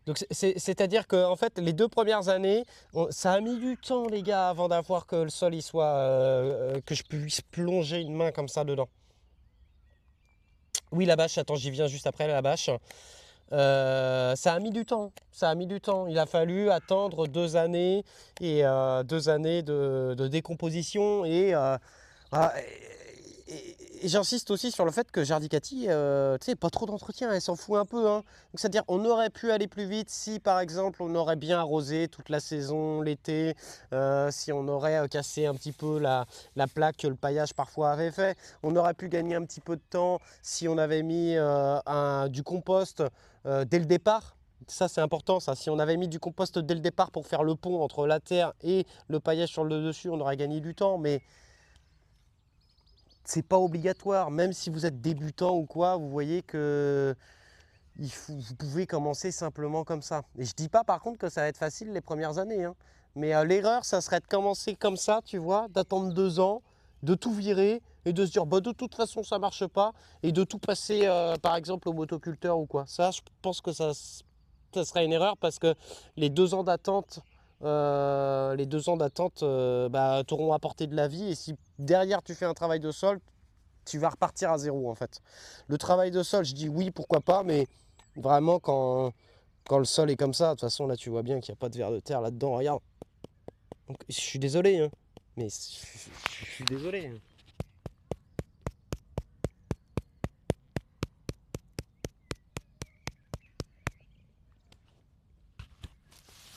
Donc c'est-à-dire que en fait, les 2 premières années, ça a mis du temps, les gars, avant d'avoir que le sol il soit que je puisse plonger une main comme ça dedans. Oui, la bâche, attends, j'y viens juste après la bâche. Ça a mis du temps, ça a mis du temps. Il a fallu attendre 2 années et 2 années de décomposition ah, et j'insiste aussi sur le fait que Jardicati, tu sais, pas trop d'entretien, elle s'en fout un peu, hein. Donc c'est-à-dire, on aurait pu aller plus vite si, par exemple, on aurait bien arrosé toute la saison, l'été, si on aurait cassé un petit peu la plaque que le paillage parfois avait fait. On aurait pu gagner un petit peu de temps si on avait mis du compost dès le départ. Ça, c'est important, ça. Si on avait mis du compost dès le départ pour faire le pont entre la terre et le paillage sur le dessus, on aurait gagné du temps, mais c'est pas obligatoire. Même si vous êtes débutant ou quoi, vous voyez que vous pouvez commencer simplement comme ça. Et je dis pas par contre que ça va être facile les premières années, hein. Mais l'erreur, ça serait de commencer comme ça, tu vois, d'attendre 2 ans, de tout virer et de se dire, bah, de toute façon, ça marche pas, et de tout passer, par exemple, au motoculteur ou quoi. Ça, je pense que ça serait une erreur parce que les 2 ans d'attente, bah, t'auront apporté de la vie. Et si derrière tu fais un travail de sol, tu vas repartir à zéro en fait. Le travail de sol, je dis oui, pourquoi pas, mais vraiment quand le sol est comme ça, de toute façon là tu vois bien qu'il n'y a pas de vers de terre là-dedans, regarde. Donc, je suis désolé, hein, mais je suis désolé, hein.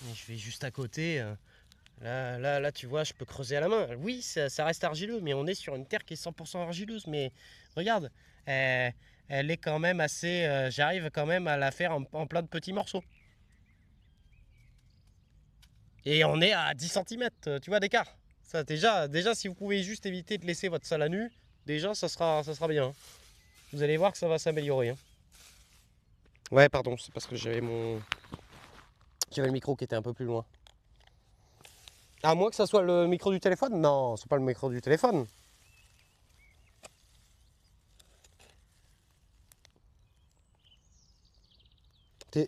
Mais je vais juste à côté. Là, tu vois, je peux creuser à la main. Oui, ça reste argileux, mais on est sur une terre qui est 100% argileuse. Mais regarde, elle, elle est quand même assez. J'arrive quand même à la faire en plein de petits morceaux. Et on est à 10 centimètres, tu vois, d'écart. Ça, déjà, si vous pouvez juste éviter de laisser votre salle à nu, déjà, ça sera bien, hein. Vous allez voir que ça va s'améliorer, hein. Ouais, pardon, c'est parce que j'avais le micro qui était un peu plus loin. À moins que ça soit le micro du téléphone. Non, c'est pas le micro du téléphone.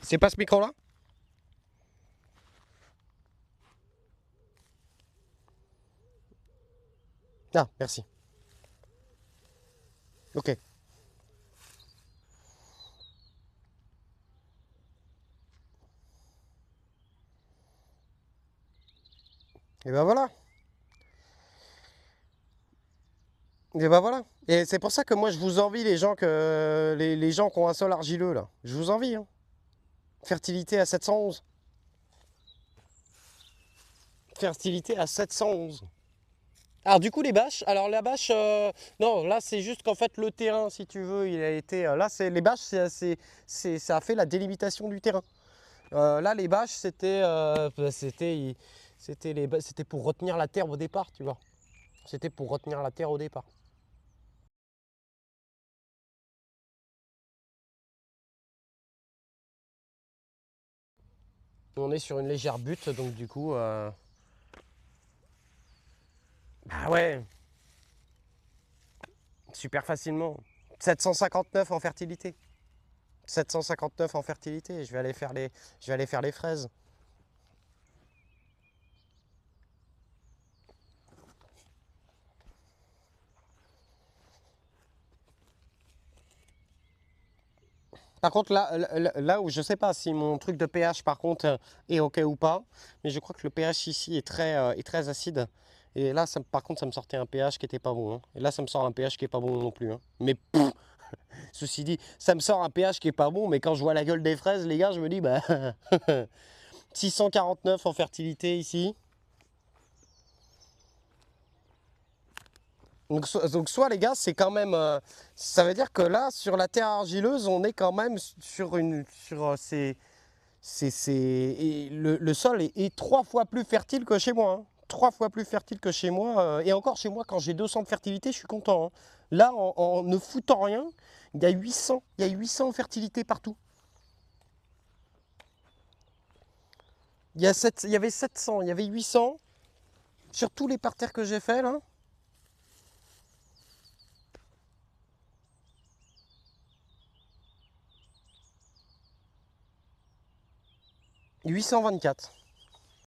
C'est pas ce micro-là? Ah, merci. Ok. Et ben voilà. Et ben voilà. Et c'est pour ça que moi je vous envie les gens qui ont un sol argileux là. Je vous envie, hein. Fertilité à 711. Fertilité à 711. Alors du coup les bâches, alors la bâche, non là c'est juste qu'en fait le terrain si tu veux il a été, là c'est les bâches ça a fait la délimitation du terrain. Là les bâches c'était pour retenir la terre au départ tu vois. C'était pour retenir la terre au départ. On est sur une légère butte donc du coup, bah ouais, super facilement. 759 en fertilité. 759 en fertilité, je vais aller faire les fraises. Par contre, là où je sais pas si mon truc de pH par contre est ok ou pas, mais je crois que le pH ici est très acide. Et là, par contre, ça me sortait un pH qui était pas bon, hein. Et là, ça me sort un pH qui est pas bon non plus, hein. Mais pff, ceci dit, ça me sort un pH qui est pas bon, mais quand je vois la gueule des fraises, les gars, je me dis, bah, 649 en fertilité ici. Donc soit les gars, c'est quand même, ça veut dire que là, sur la terre argileuse, on est quand même et le sol est 3 fois plus fertile que chez moi, hein. 3 fois plus fertile que chez moi. Et encore chez moi, quand j'ai 200 de fertilité, je suis content, hein. Là, en ne foutant rien, il y a 800 en fertilité partout. Il y avait 700, il y avait 800 sur tous les parterres que j'ai fait là. 824.